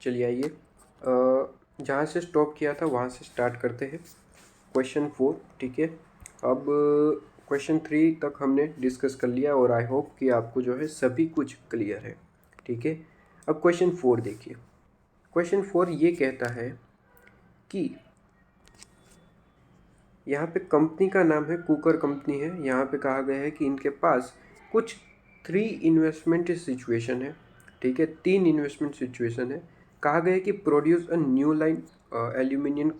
चलिए आइए, जहाँ से स्टॉप किया था वहाँ से स्टार्ट करते हैं। क्वेश्चन 4, ठीक है। अब क्वेश्चन 3 तक हमने डिस्कस कर लिया और आई होप कि आपको जो है सभी कुछ क्लियर है, ठीक है। अब क्वेश्चन 4 देखिए। क्वेश्चन 4 ये कहता है कि यहाँ पे कंपनी का नाम है कुकर कंपनी है। यहाँ पे कहा गया है कि इनके पास कुछ 3 इन्वेस्टमेंट सिचुएशन है, ठीक है। 3 इन्वेस्टमेंट सिचुएशन है। कहा गया है कि produce a new line aluminium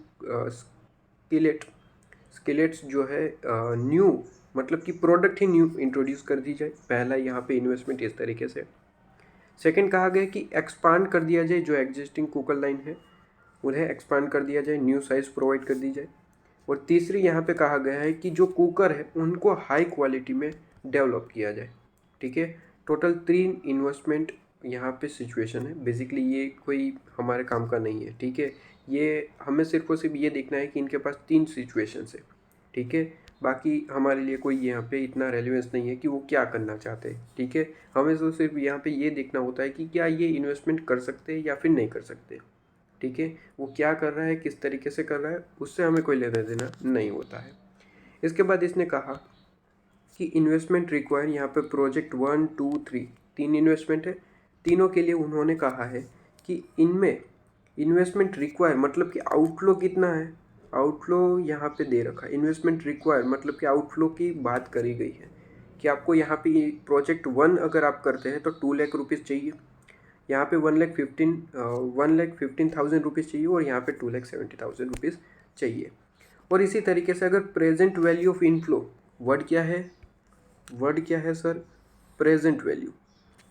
skillets जो है न्यू, मतलब कि प्रोडक्ट ही न्यू इंट्रोड्यूस कर दी जाए। पहला यहाँ पे इन्वेस्टमेंट इस तरीके से। सेकंड कहा गया कि एक्सपांड कर दिया जाए, जो एग्जिस्टिंग कुकर लाइन है उन्हें एक्सपांड कर दिया जाए, न्यू साइज प्रोवाइड कर दी जाए। और तीसरी यहाँ पे कहा गया है कि जो कुकर है उनको हाई क्वालिटी में डेवलप किया जाए, ठीक है। टोटल 3 इन्वेस्टमेंट यहाँ पे सिचुएशन है। बेसिकली ये कोई हमारे काम का नहीं है, ठीक है। ये हमें सिर्फ और सिर्फ ये देखना है कि इनके पास 3 सिचुएशंस है, ठीक है। बाकी हमारे लिए कोई यहाँ पे इतना रेलिवेंस नहीं है कि वो क्या करना चाहते हैं, ठीक है। हमें तो सिर्फ यहाँ पे ये देखना होता है कि क्या ये इन्वेस्टमेंट कर सकते हैं या फिर नहीं कर सकते, ठीक है। वो क्या कर रहा है, किस तरीके से कर रहा है, उससे हमें कोई लेना देना नहीं होता है। इसके बाद इसने कहा कि इन्वेस्टमेंट रिक्वायर, यहाँ पे प्रोजेक्ट 1, 2, 3 3 इन्वेस्टमेंट है। तीनों के लिए उन्होंने कहा है कि इनमें इन्वेस्टमेंट रिक्वायर मतलब कि आउटफ्लो कितना है। आउटफ्लो यहाँ पे दे रखा है। इन्वेस्टमेंट रिक्वायर मतलब कि आउटफ्लो की बात करी गई है कि आपको यहाँ पे प्रोजेक्ट 1 अगर आप करते हैं तो 2 लाख रुपीज़ चाहिए। यहाँ पे 1,15,000 रुपीज़ चाहिए और यहाँ पे 2,70,000 रुपीज़ चाहिए। और इसी तरीके से अगर present value of inflow, word क्या है, वर्ड क्या है सर, प्रेजेंट वैल्यू,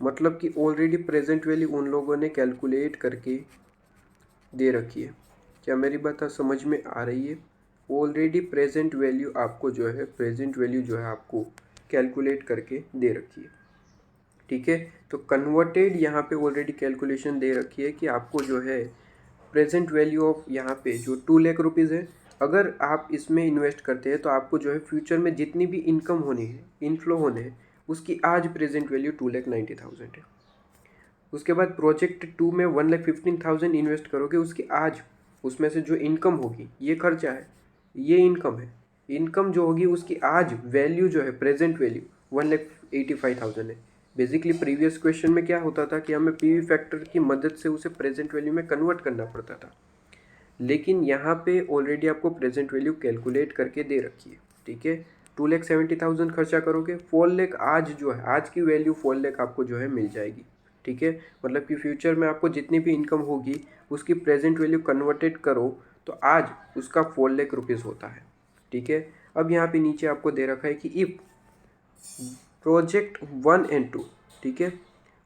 मतलब कि ऑलरेडी प्रेजेंट वैल्यू उन लोगों ने कैलकुलेट करके दे रखी है। क्या मेरी बात समझ में आ रही है? ऑलरेडी प्रेजेंट वैल्यू आपको जो है, प्रेजेंट वैल्यू जो है आपको कैलकुलेट करके दे रखी है, ठीक है। तो कन्वर्टेड यहाँ पे ऑलरेडी कैलकुलेशन दे रखी है कि आपको जो है प्रेजेंट वैल्यू ऑफ यहाँ पे जो 2 लाख रुपीज़ है, अगर आप इसमें इन्वेस्ट करते हैं तो आपको जो है फ्यूचर में जितनी भी इनकम होनी है, इनफ्लो होने हैं, उसकी आज प्रेजेंट वैल्यू 2,90,000 है। उसके बाद प्रोजेक्ट 2 में 1,15,000 इन्वेस्ट करोगे, उसकी आज उसमें से जो इनकम होगी, ये खर्चा है, ये इनकम है, इनकम जो होगी उसकी आज वैल्यू जो है प्रेजेंट वैल्यू 1,85,000 है। बेसिकली प्रीवियस क्वेश्चन में क्या होता था कि हमें पीवी फैक्टर की मदद से उसे प्रेजेंट वैल्यू में कन्वर्ट करना पड़ता था, लेकिन यहाँ पे ऑलरेडी आपको प्रेजेंट वैल्यू कैलकुलेट करके दे रखी है, ठीक है। 2,70,000 खर्चा करोगे, 4 लाख आज जो है, आज की वैल्यू 4 लाख आपको जो है मिल जाएगी, ठीक है। मतलब कि फ्यूचर में आपको जितनी भी इनकम होगी उसकी प्रेजेंट वैल्यू कन्वर्टेड करो तो आज उसका 4 लाख रुपीज़ होता है, ठीक है। अब यहाँ पे नीचे आपको दे रखा है कि इफ़ प्रोजेक्ट 1 एंड 2, ठीक है।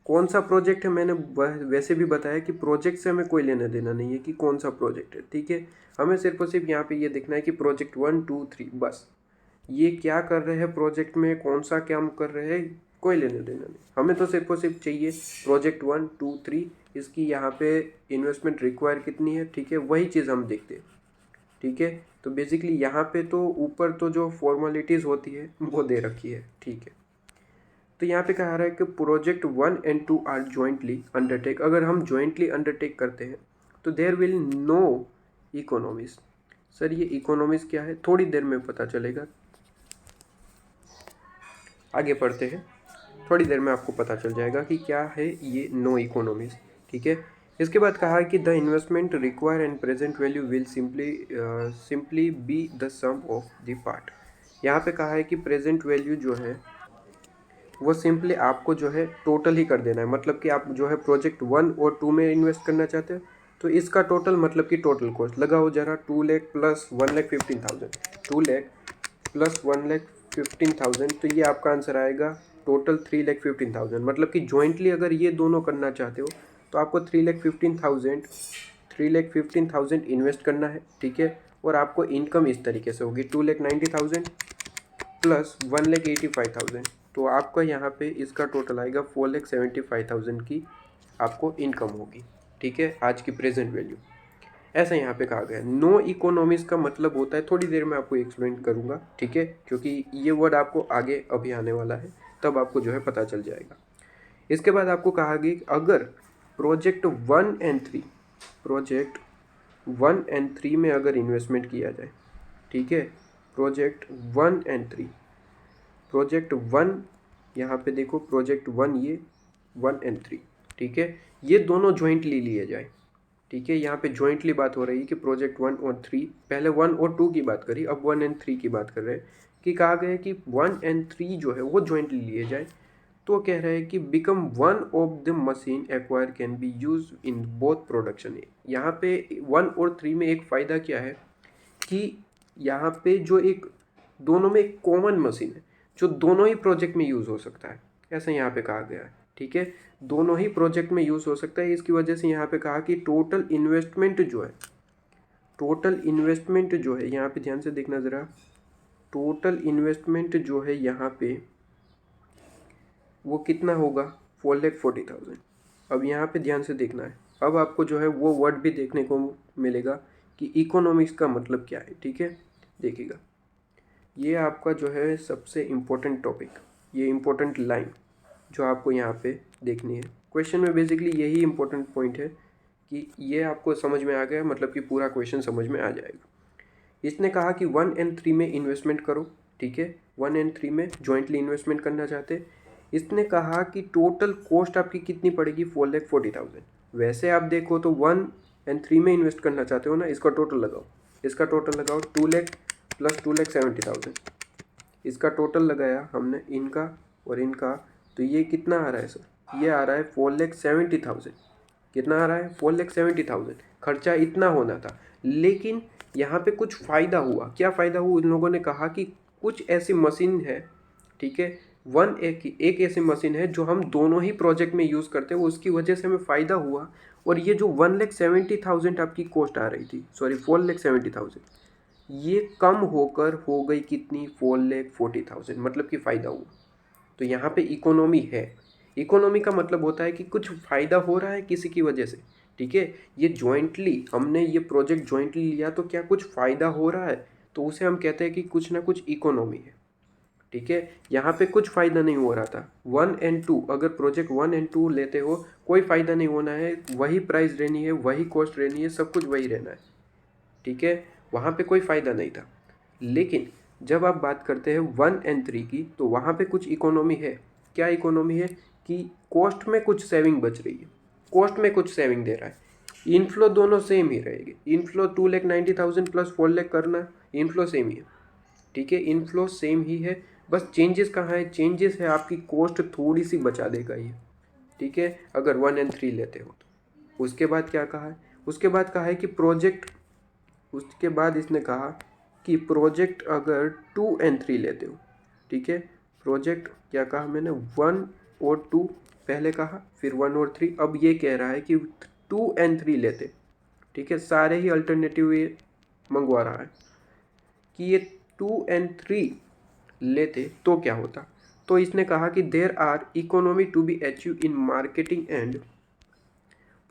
कौन सा प्रोजेक्ट है, मैंने वैसे भी बताया कि प्रोजेक्ट से हमें कोई लेना देना नहीं है कि कौन सा प्रोजेक्ट है, ठीक है। हमें सिर्फ और सिर्फ यहाँ पे ये देखना है कि प्रोजेक्ट 1, 2, 3, बस ये क्या कर रहे हैं प्रोजेक्ट में, कौन सा काम कर रहे हैं, कोई लेना देना नहीं। हमें तो सिर्फ और सिर्फ चाहिए प्रोजेक्ट 1, 2, 3, इसकी यहाँ पे इन्वेस्टमेंट रिक्वायर कितनी है, ठीक है, वही चीज़ हम देखते हैं, ठीक है। तो बेसिकली यहाँ पे तो ऊपर तो जो फॉर्मेलिटीज़ होती है वो दे रखी है, ठीक है। तो यहाँ पे कहा रहा है कि project 1 and 2 are jointly undertake. अगर हम जॉइंटली अंडरटेक करते हैं तो there will no economies. Sir ये इकोनॉमीज क्या है, थोड़ी देर में पता चलेगा, आगे पढ़ते हैं, थोड़ी देर में आपको पता चल जाएगा कि क्या है ये नो इकोनॉमीज, ठीक है। इसके बाद कहा है कि the investment require and present value will simply be the sum of the part. यहाँ पे कहा है कि प्रेजेंट वैल्यू जो है वो सिंपली आपको जो है टोटल ही कर देना है। मतलब कि आप जो है प्रोजेक्ट 1 और 2 में इन्वेस्ट करना चाहते हो तो इसका टोटल मतलब कि टोटल कॉस्ट लगाओ जरा, 2 लाख प्लस 1,15,000, 2 लाख प्लस 1,15,000, तो ये आपका आंसर आएगा टोटल 3,15,000। मतलब कि जॉइंटली अगर ये दोनों करना चाहते हो तो आपको 3,15,000 इन्वेस्ट करना है, ठीक है। और आपको इनकम इस तरीके से होगी 2,90,000 प्लस 1,85,000, तो आपका यहाँ पे इसका टोटल आएगा 4,75,000 की आपको इनकम होगी, ठीक है, आज की प्रेजेंट वैल्यू। ऐसा यहाँ पे कहा गया। नो इकोनॉमिक्स का मतलब होता है, थोड़ी देर में आपको एक्सप्लेन करूँगा, ठीक है, क्योंकि ये वर्ड आपको आगे अभी आने वाला है, तब आपको जो है पता चल जाएगा। इसके बाद आपको कहा गया अगर प्रोजेक्ट 1 एंड 3, प्रोजेक्ट 1 एंड 3 में अगर इन्वेस्टमेंट किया जाए, ठीक है, प्रोजेक्ट 1 एंड 3, प्रोजेक्ट 1 यहाँ पे देखो, प्रोजेक्ट 1 ये 1 एंड 3, ठीक है, ये दोनों ज्वाइंटली लिए जाए, ठीक है, यहाँ पे ज्वाइंटली बात हो रही है कि प्रोजेक्ट 1 और 3, पहले 1 और 2 की बात करी, अब 1 एंड 3 की बात कर रहे हैं कि कहा गया है कि 1 एंड 3 जो है वो ज्वाइंटली लिए जाए। तो कह रहे हैं कि become one of the machine acquire can be use in both production. यहाँ पे 1 और 3 में एक फ़ायदा क्या है कि यहाँ पे जो एक दोनों में एक कॉमन मशीन है जो दोनों ही प्रोजेक्ट में यूज़ हो सकता है, ऐसा यहाँ पे कहा गया है, ठीक है, दोनों ही प्रोजेक्ट में यूज़ हो सकता है। इसकी वजह से यहाँ पे कहा कि टोटल इन्वेस्टमेंट जो है यहाँ पे ध्यान से देखना ज़रा, टोटल इन्वेस्टमेंट जो है यहाँ पे वो कितना होगा, 4,40,000। अब यहाँ पे ध्यान से देखना है, अब आपको जो है वो वर्ड भी देखने को मिलेगा कि इकोनॉमिक्स का मतलब क्या है, ठीक है, देखिएगा, ये आपका जो है सबसे इम्पोर्टेंट टॉपिक, ये इम्पोर्टेंट लाइन जो आपको यहाँ पे देखनी है। क्वेश्चन में बेसिकली यही इम्पोर्टेंट पॉइंट है कि ये आपको समझ में आ गया, मतलब कि पूरा क्वेश्चन समझ में आ जाएगा। इसने कहा कि 1 एंड 3 में इन्वेस्टमेंट करो, ठीक है, 1 एंड 3 में जॉइंटली इन्वेस्टमेंट करना चाहते। इसने कहा कि टोटल कॉस्ट आपकी कितनी पड़ेगी, 4,40,000। वैसे आप देखो तो 1 एंड 3 में इन्वेस्ट करना चाहते हो ना, इसका टोटल लगाओ, इसका टोटल लगाओ, 2 लाख प्लस 2,70,000, इसका टोटल लगाया हमने इनका और इनका, तो ये कितना आ रहा है सर, ये आ रहा है 4,70,000। कितना आ रहा है, 4,70,000। खर्चा इतना होना था, लेकिन यहाँ पे कुछ फ़ायदा हुआ। क्या फ़ायदा हुआ, इन लोगों ने कहा कि कुछ ऐसी मशीन है, ठीक है, एक ऐसी मशीन है जो हम दोनों ही प्रोजेक्ट में यूज़ करते हैं, उसकी वजह से हमें फ़ायदा हुआ। और ये जो 1,70,000 आपकी कॉस्ट आ रही थी, सॉरी 4,70,000, ये कम होकर हो गई कितनी, 4,40,000, मतलब कि फ़ायदा हुआ। तो यहाँ पे इकोनॉमी है। इकोनॉमी का मतलब होता है कि कुछ फ़ायदा हो रहा है किसी की वजह से, ठीक है, ये जॉइंटली हमने ये प्रोजेक्ट जॉइंटली लिया तो क्या कुछ फ़ायदा हो रहा है, तो उसे हम कहते हैं कि कुछ ना कुछ इकोनॉमी है, ठीक है। यहाँ पे कुछ फ़ायदा नहीं हो रहा था। 1 एंड 2, अगर प्रोजेक्ट 1 एंड 2 लेते हो, कोई फ़ायदा नहीं होना है, वही प्राइस रहनी है, वही कॉस्ट रहनी है, सब कुछ वही रहना है, ठीक है, वहाँ पे कोई फ़ायदा नहीं था। लेकिन जब आप बात करते हैं 1 एंड 3 की, तो वहाँ पे कुछ इकोनॉमी है। क्या इकोनॉमी है कि कॉस्ट में कुछ सेविंग बच रही है, कॉस्ट में कुछ सेविंग दे रहा है। इनफ्लो दोनों सेम ही रहेगी, इनफ्लो 2,90,000 प्लस 4 लाख करना, इनफ्लो सेम ही है, ठीक है, इनफ्लो सेम ही है, बस चेंजेस कहाँ है, चेंजेस है आपकी कॉस्ट थोड़ी सी बचा देगा ये, ठीक है, अगर 1 एंड 3 लेते हो तो। उसके बाद क्या कहा है, उसके बाद कहा है कि प्रोजेक्ट, उसके बाद इसने कहा कि प्रोजेक्ट अगर 2 एंड 3 लेते हो, ठीक है, प्रोजेक्ट क्या कहा मैंने, 1 और 2 पहले कहा, फिर 1 और 3, अब ये कह रहा है कि 2 एंड 3 लेते, ठीक है, सारे ही अल्टरनेटिव ये मंगवा रहा है कि ये 2 एंड 3 लेते तो क्या होता। तो इसने कहा कि there are economy to be achieve in marketing and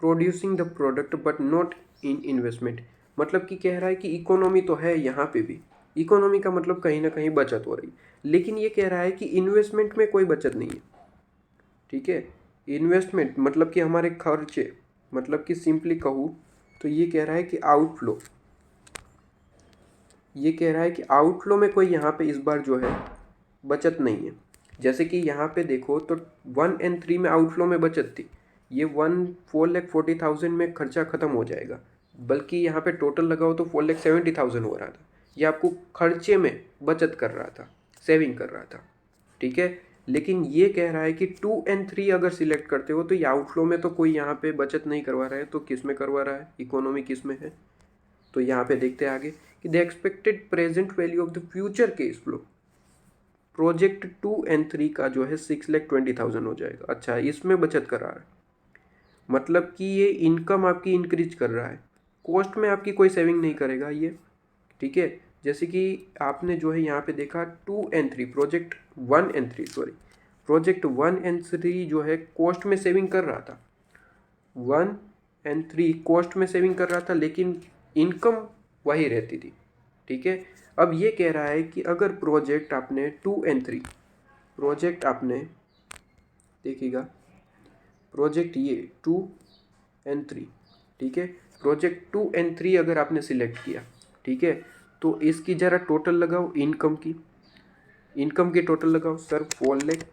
producing the product but not in investment. मतलब कि कह रहा है कि इकोनॉमी तो है यहाँ पे भी, इकोनॉमी का मतलब कहीं ना कहीं बचत हो रही, लेकिन ये कह रहा है कि इन्वेस्टमेंट में कोई बचत नहीं है, ठीक है, इन्वेस्टमेंट मतलब कि हमारे खर्चे, मतलब कि सिंपली कहूँ तो ये कह रहा है कि आउटफ्लो, ये कह रहा है कि आउटफ्लो में कोई यहाँ पे इस बार जो है बचत नहीं है। जैसे कि यहाँ पे देखो तो 1 एंड 3 में आउटफ्लो में बचत थी, ये 4,40,000 में खर्चा ख़त्म हो जाएगा, बल्कि यहाँ पे टोटल लगाओ तो 4,70,000 हो रहा था। ये आपको खर्चे में बचत कर रहा था, सेविंग कर रहा था, ठीक है। लेकिन ये कह रहा है कि 2 एंड 3 अगर सिलेक्ट करते हो तो ये आउटफ्लो में तो कोई यहाँ पे बचत नहीं करवा रहा है, तो किस में करवा रहा है, इकोनॉमी किस में है। तो यहाँ पे देखते हैं आगे कि the expected present value of the future cash flow, project 2 and 3 का जो है 6,20,000 हो जाएगा। अच्छा, इसमें बचत कर रहा है, मतलब कि ये इनकम आपकी इंक्रीज कर रहा है, कॉस्ट में आपकी कोई सेविंग नहीं करेगा ये, ठीक है। जैसे कि आपने जो है यहाँ पे देखा 2 and 3, project 1 and 3 sorry, project 1 and 3 जो है कॉस्ट में सेविंग कर रहा था, 1 एंड 3 कॉस्ट में सेविंग कर रहा था, लेकिन इनकम वही रहती थी, ठीक है। अब ये कह रहा है कि अगर प्रोजेक्ट आपने 2 एंड 3, प्रोजेक्ट आपने देखिएगा, प्रोजेक्ट ये 2 एंड 3, ठीक है। प्रोजेक्ट 2 एंड 3 अगर आपने सिलेक्ट किया, ठीक है, तो इसकी ज़रा टोटल लगाओ इनकम की, इनकम की टोटल लगाओ सर 4 लाख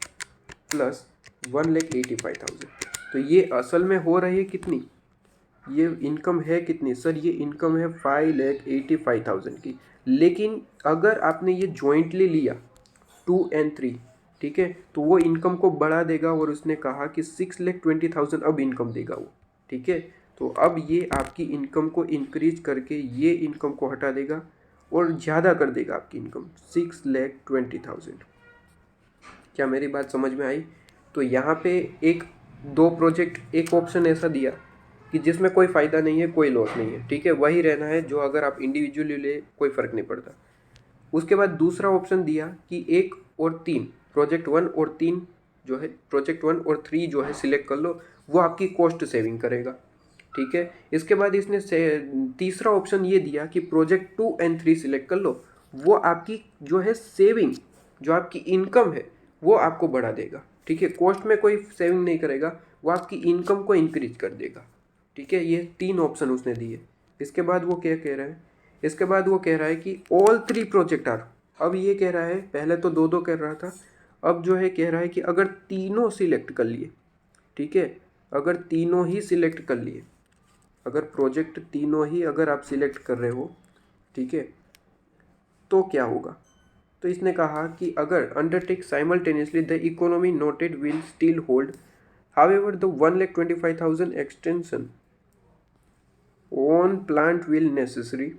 प्लस 1,85,000। तो ये असल में हो रही है कितनी, ये इनकम है कितनी सर, ये इनकम है 5,85,000 की। लेकिन अगर आपने ये जॉइंटली लिया 2 एंड 3, ठीक है, तो वो इनकम को बढ़ा देगा और उसने कहा कि 6,20,000 अब इनकम देगा वो, ठीक है। तो अब ये आपकी इनकम को इंक्रीज करके ये इनकम को हटा देगा और ज़्यादा कर देगा आपकी इनकम 6,20,000। क्या मेरी बात समझ में आई? तो यहाँ पे एक दो प्रोजेक्ट, एक ऑप्शन ऐसा दिया कि जिसमें कोई फ़ायदा नहीं है, कोई लॉस नहीं है, ठीक है, वही रहना है जो अगर आप इंडिविजुअली ले कोई फ़र्क नहीं पड़ता। उसके बाद दूसरा ऑप्शन दिया कि 1 और 3, प्रोजेक्ट 1 और 3 जो है, प्रोजेक्ट 1 और 3 जो है सिलेक्ट कर लो, वो आपकी कॉस्ट सेविंग करेगा, ठीक है। इसके बाद इसने तीसरा ऑप्शन ये दिया कि प्रोजेक्ट 2 एंड 3 सिलेक्ट कर लो, वो आपकी जो है सेविंग, जो आपकी इनकम है वो आपको बढ़ा देगा, ठीक है। कॉस्ट में कोई सेविंग नहीं करेगा, वो आपकी इनकम को इंक्रीज कर देगा, ठीक है। ये 3 ऑप्शन उसने दिए। इसके बाद वो क्या कह रहा है, इसके बाद वो कह रहा है कि ऑल 3 प्रोजेक्ट आर, अब ये कह रहा है, पहले तो 2-2 कह रहा था, अब जो है कह रहा है कि अगर तीनों सिलेक्ट कर लिए, ठीक है, अगर तीनों ही सिलेक्ट कर लिए, अगर प्रोजेक्ट तीनों ही अगर आप सिलेक्ट कर रहे हो, ठीक है, तो क्या होगा। तो इसने कहा कि अगर undertake simultaneously the economy noted will still hold, however the 1,25,000 extension on plant will necessary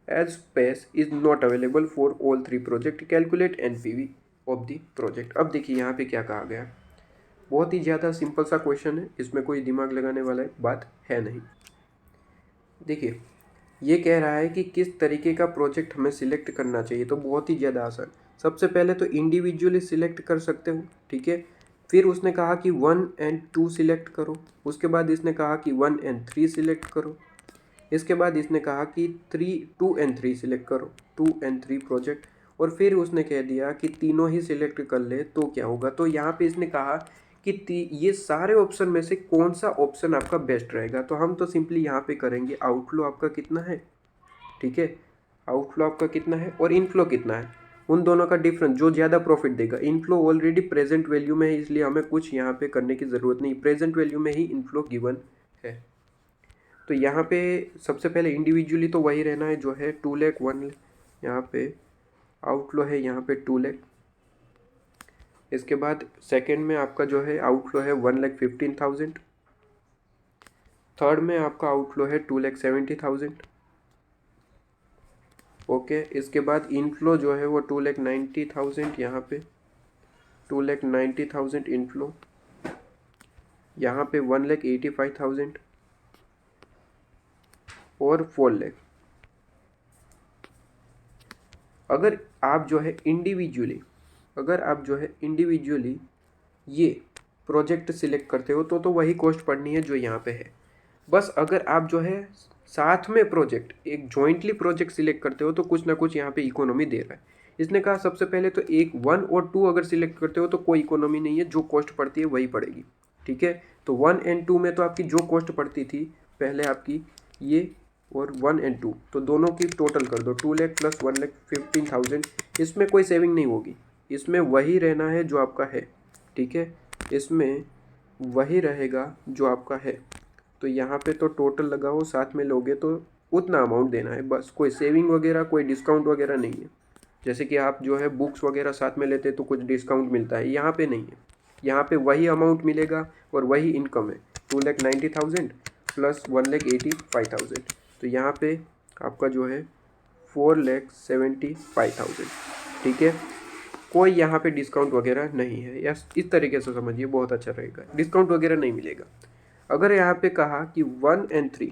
as space is not available for all 3 project, calculate NPV of the project। अब देखिए यहाँ पे क्या कहा गया, बहुत ही ज़्यादा सिंपल सा क्वेश्चन है, इसमें कोई दिमाग लगाने वाला बात है नहीं। देखिए ये कह रहा है कि किस तरीके का प्रोजेक्ट हमें सिलेक्ट करना चाहिए, तो बहुत ही ज़्यादा आसान। सबसे पहले तो इंडिविजुअली सिलेक्ट कर सकते हो, ठीक है। फिर उसने कहा कि 1 एंड 2 सिलेक्ट करो, उसके बाद इसने कहा कि 1 एंड 3 सिलेक्ट करो, इसके बाद इसने कहा कि 2 एंड 3 सिलेक्ट करो, 2 एंड 3 प्रोजेक्ट, और फिर उसने कह दिया कि तीनों ही सिलेक्ट कर ले तो क्या होगा। तो यहाँ पे इसने कहा कि ये सारे ऑप्शन में से कौन सा ऑप्शन आपका बेस्ट रहेगा। तो हम तो सिंपली यहाँ पे करेंगे आउटफ्लो आपका कितना है, ठीक है, आउटफ्लो आपका कितना है और इनफ्लो कितना है, उन दोनों का डिफरेंस जो ज़्यादा प्रॉफिट देगा। इनफ्लो ऑलरेडी प्रेजेंट वैल्यू में है, इसलिए हमें कुछ यहाँ पे करने की ज़रूरत नहीं, प्रेजेंट वैल्यू में ही इनफ्लो गिवन है। तो यहाँ पे सबसे पहले इंडिविजुअली तो वही रहना है जो है 2 लाख 1 लाख, यहाँ पे आउटफ्लो है यहाँ पे 2 लाख। इसके बाद सेकंड में आपका जो है आउटफ्लो है 1,15,000। थर्ड में आपका आउटफ्लो है 2,70,000। ओके, इसके बाद इनफ्लो जो है वो 2,90,000, यहाँ पे 2,90,000 इनफ्लो, यहाँ पे 1,85,000 और 4 लाख। अगर आप जो है इंडिविजुअली, अगर आप जो है इंडिविजुअली ये प्रोजेक्ट सिलेक्ट करते हो तो वही कॉस्ट पड़नी है जो यहाँ पे है। बस अगर आप जो है साथ में प्रोजेक्ट, एक जॉइंटली प्रोजेक्ट सिलेक्ट करते हो तो कुछ ना कुछ यहाँ पे इकोनॉमी दे रहा है। इसने कहा सबसे पहले तो 1 और 2 अगर सिलेक्ट करते हो तो कोई इकोनॉमी नहीं है, जो कॉस्ट पड़ती है वही पड़ेगी, ठीक है। तो 1 एंड 2 में तो आपकी जो कॉस्ट पड़ती थी पहले आपकी ये, और 1 एंड 2, तो दोनों की टोटल कर दो, 2 लाख प्लस 1,15,000, इसमें कोई सेविंग नहीं होगी, इसमें वही रहना है जो आपका है, ठीक है, इसमें वही रहेगा जो आपका है। तो यहाँ पे तो टोटल लगाओ, साथ में लोगे तो उतना अमाउंट देना है बस, कोई सेविंग वगैरह कोई डिस्काउंट वगैरह नहीं है। जैसे कि आप जो है बुक्स वगैरह साथ में लेते तो कुछ डिस्काउंट मिलता है, यहाँ पे नहीं है, यहाँ पे वही अमाउंट मिलेगा और वही इनकम है, 2,90,000 प्लस 1,85,000। तो यहाँ पे आपका जो है 4,75,000, ठीक है। कोई यहाँ पे डिस्काउंट वगैरह नहीं है, या इस तरीके से समझिए, बहुत अच्छा रहेगा, डिस्काउंट वगैरह नहीं मिलेगा। अगर यहाँ पे कहा कि 1 एंड 3,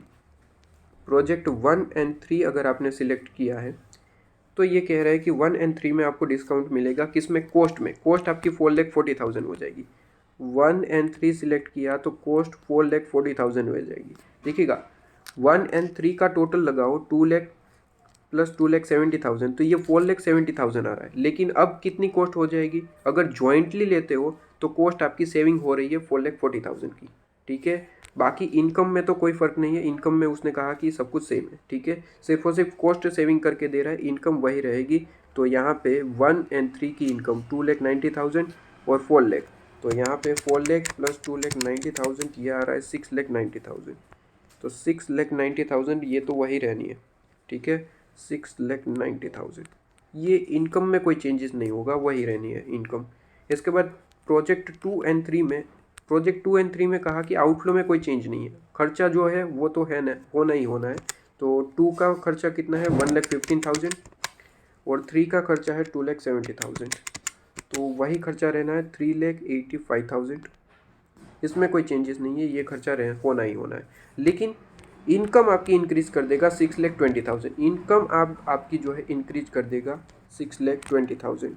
प्रोजेक्ट 1 एंड 3 अगर आपने सिलेक्ट किया है तो ये कह रहा है कि 1 एंड 3 में आपको डिस्काउंट मिलेगा, किसमें, कॉस्ट में, कॉस्ट आपकी 4,40,000 हो जाएगी। 1 एंड 3 सिलेक्ट किया तो कॉस्ट 4,40,000 हो जाएगी। देखिएगा 1 एंड 3 का टोटल लगाओ, 2 लाख प्लस 2,70,000, तो ये 4,70,000 आ रहा है। लेकिन अब कितनी कॉस्ट हो जाएगी, अगर ज्वाइंटली लेते हो तो कॉस्ट आपकी सेविंग हो रही है 4,40,000 की, ठीक है। बाकी इनकम में तो कोई फ़र्क नहीं है, इनकम में उसने कहा कि सब कुछ सेम है, ठीक है, सिर्फ और सिर्फ कॉस्ट सेविंग करके दे रहा है, इनकम वही रहेगी। तो यहाँ पे 1 और 3 की इनकम 2,90,000 और 4 लाख, तो यहाँ पे 4 लाख प्लस 2,90,000 ये आ रहा है 6,90,000। तो 6,90,000 ये तो वही रहनी है, ठीक है, 6,90,000 ये इनकम में कोई चेंजेस नहीं होगा, वही रहनी है इनकम। इसके बाद प्रोजेक्ट 2 और 3 में कहा कि आउटफ्लो में कोई चेंज नहीं है, खर्चा जो है वो तो है ना, होना ही होना है। तो 2 का खर्चा कितना है 1,15,000 और 3 का खर्चा है 2,70,000, तो वही खर्चा रहना है 3,85,000। इसमें कोई चेंजेस नहीं है, ये खर्चा होना ही होना है। लेकिन इनकम आपकी इंक्रीज कर देगा 6,20,000, इनकम आपकी जो है इंक्रीज कर देगा 6,20,000,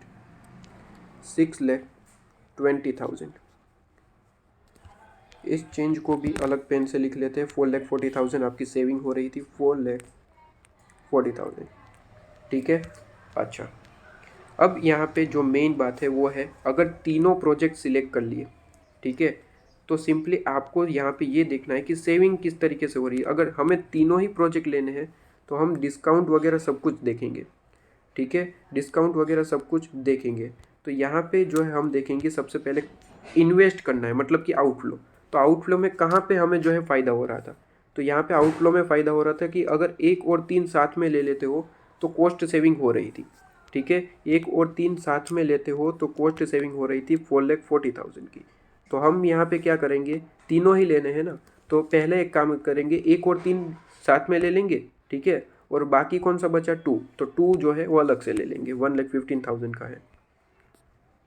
6,20,000। इस चेंज को भी अलग पेन से लिख लेते हैं। 4,40,000 आपकी सेविंग हो रही थी, 4,40,000, ठीक है। अच्छा, अब यहाँ पे जो मेन बात है वो है, अगर तीनों प्रोजेक्ट सिलेक्ट कर लिए, ठीक है, तो सिंपली आपको यहाँ पे ये देखना है कि सेविंग किस तरीके से हो रही है। अगर हमें तीनों ही प्रोजेक्ट लेने हैं तो हम डिस्काउंट वगैरह सब कुछ देखेंगे, ठीक है, डिस्काउंट वगैरह सब कुछ देखेंगे। तो यहाँ पे जो है हम देखेंगे सबसे पहले इन्वेस्ट करना है, मतलब कि आउटफ्लो। तो आउटफ्लो में कहाँ पे हमें जो है फ़ायदा हो रहा था, तो यहाँ पे आउटफ्लो में फ़ायदा हो रहा था कि अगर 1 और 3 साथ में ले लेते हो तो कॉस्ट सेविंग हो रही थी, ठीक है, 1 और 3 साथ में लेते हो तो कॉस्ट सेविंग हो रही थी 4,40,000 की। तो हम यहाँ पे क्या करेंगे, तीनों ही लेने हैं ना, तो पहले एक काम करेंगे, 1 और 3 साथ में ले लेंगे, ठीक है, और बाकी कौन सा बचा 2, तो 2 जो है वो अलग से ले लेंगे, 1,15,000 का है,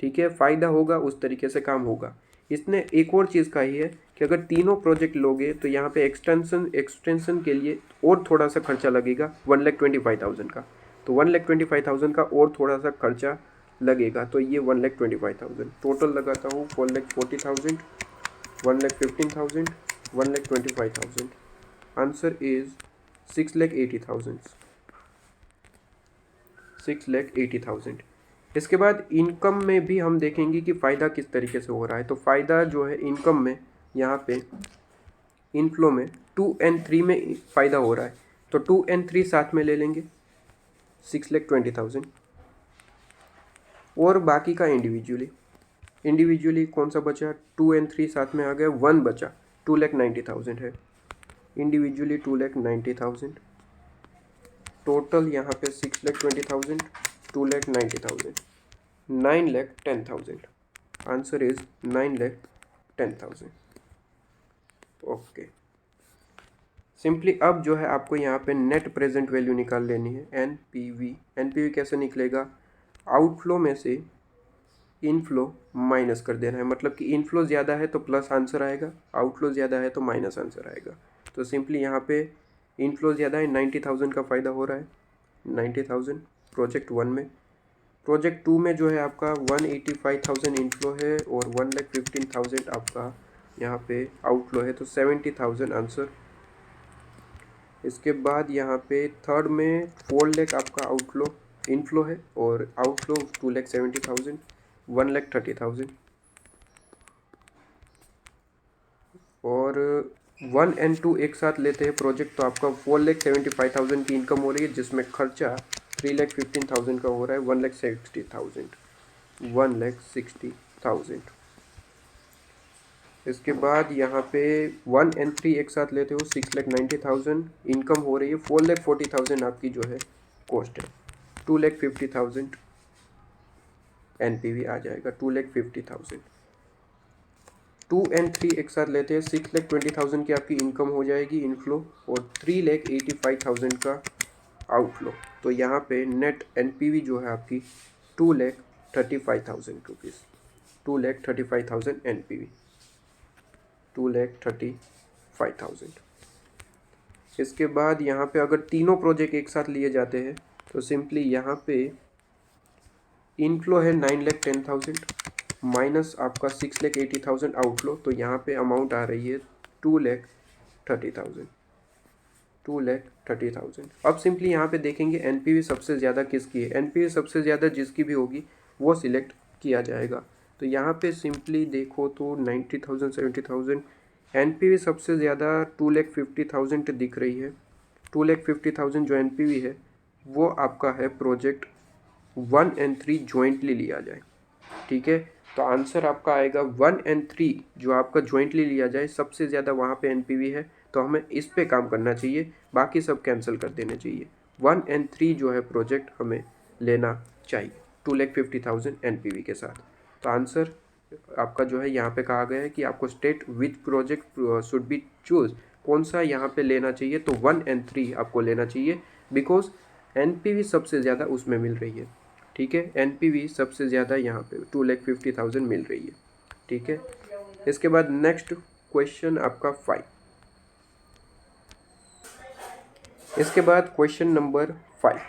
ठीक है, फ़ायदा होगा, उस तरीके से काम होगा। इसने एक और चीज़ कही है कि अगर तीनों प्रोजेक्ट लोगे तो यहाँ पे एक्सटेंशन के लिए और थोड़ा सा खर्चा लगेगा 1,25,000 का, तो 1,25,000 का और थोड़ा सा खर्चा लगेगा, तो ये 1,25,000 टोटल लगाता हूँ। 4,40,000, 1,15,000, 1,25,000, आंसर इज 6,80,000, 6,80,000। इसके बाद इनकम में भी हम देखेंगे कि फ़ायदा किस तरीके से हो रहा है। तो फ़ायदा जो है इनकम में, यहाँ पे इनफ्लो में 2 और 3 में फ़ायदा हो रहा है, तो 2 और 3 साथ में ले लेंगे 6,20,000, और बाकी का इंडिविजुअली कौन सा बचा, 2 और 3 साथ में आ गया, 1 बचा 2,90,000 है, इंडिविजुअली 2,90,000, टोटल यहाँ पे 6,20,000, 2,90,000, 9,10,000, आंसर इज 9,10,000। ओके, सिंपली अब जो है आपको यहाँ पे नेट प्रेजेंट वैल्यू निकाल लेनी है, एनपीवी कैसे निकलेगा, आउटफ्लो में से इनफ्लो माइनस कर देना है, मतलब कि इनफ्लो ज़्यादा है तो प्लस आंसर आएगा, आउटफ्लो ज़्यादा है तो माइनस आंसर आएगा। तो सिंपली यहाँ पे इनफ्लो ज़्यादा है, 90,000 का फ़ायदा हो रहा है, 90,000 प्रोजेक्ट 1 में। प्रोजेक्ट 2 में जो है आपका 185,000 इनफ्लो है और 1,15,000 आपका यहाँ पे आउटफ्लो है, तो 70,000 आंसर। इसके बाद यहाँ पे थर्ड में 4 लाख आपका इनफ्लो है और आउटफ्लो 2,70,000, 1,30,000, और 1 और 2 एक साथ लेते हैं प्रोजेक्ट, तो आपका 4,75,000 की इनकम हो रही है, जिसमें खर्चा 3,15,000 का हो रहा है, 1,60,000, 1,60,000। इसके बाद यहाँ पे 1 और 3 एक साथ लेते हो, 6,90,000 इनकम हो रही है, 4,40,000 आपकी जो है कॉस्ट है, 2,50,000 एनपीवी आ जाएगा, 2,50,000। 2 और 3 एक साथ लेते हैं, 6,20,000 की आपकी इनकम हो जाएगी इनफ्लो और 3,85,000 का आउटफ्लो, तो यहाँ पे नेट एनपीवी जो है आपकी 2,35,000 रुपीज़, 2,35,000 एनपीवी, 2,35,000। इसके बाद यहाँ पे अगर तीनों प्रोजेक्ट एक साथ लिए जाते हैं तो सिंपली यहाँ पे इनफ्लो है 9,10,000 माइनस आपका 6,80,000 आउटफ्लो, तो यहाँ पे अमाउंट आ रही है 2,30,000, 2,30,000। अब सिंपली यहाँ पे देखेंगे एनपीवी सबसे ज़्यादा किसकी है, एनपीवी सबसे ज़्यादा जिसकी भी होगी वो सिलेक्ट किया जाएगा। तो यहाँ पे सिंपली देखो तो 90,000, 70,000 एनपीवी सबसे ज़्यादा 2,50,000 दिख रही है। 2,50,000 जो एनपीवी है वो आपका है प्रोजेक्ट 1 एंड 3 जॉइंटली लिया जाए, ठीक है। तो आंसर आपका आएगा 1 एंड 3 जो आपका जॉइंटली लिया जाए, सबसे ज़्यादा वहाँ पे एनपीवी है, तो हमें इस पे काम करना चाहिए, बाकी सब कैंसिल कर देने चाहिए। 1 एंड 3 जो है प्रोजेक्ट हमें लेना चाहिए 2,50,000 एनपीवी के साथ। तो आंसर आपका जो है यहाँ पे कहा गया है कि आपको state which project should be choose, कौन सा यहाँ पे लेना चाहिए, तो 1 एंड 3 आपको लेना चाहिए, बिकॉज एनपीवी सबसे ज़्यादा उसमें मिल रही है, ठीक है। एनपीवी सबसे ज़्यादा यहाँ पे 2,50,000 मिल रही है, ठीक है। इसके बाद नेक्स्ट क्वेश्चन आपका 5। इसके बाद क्वेश्चन नंबर 5,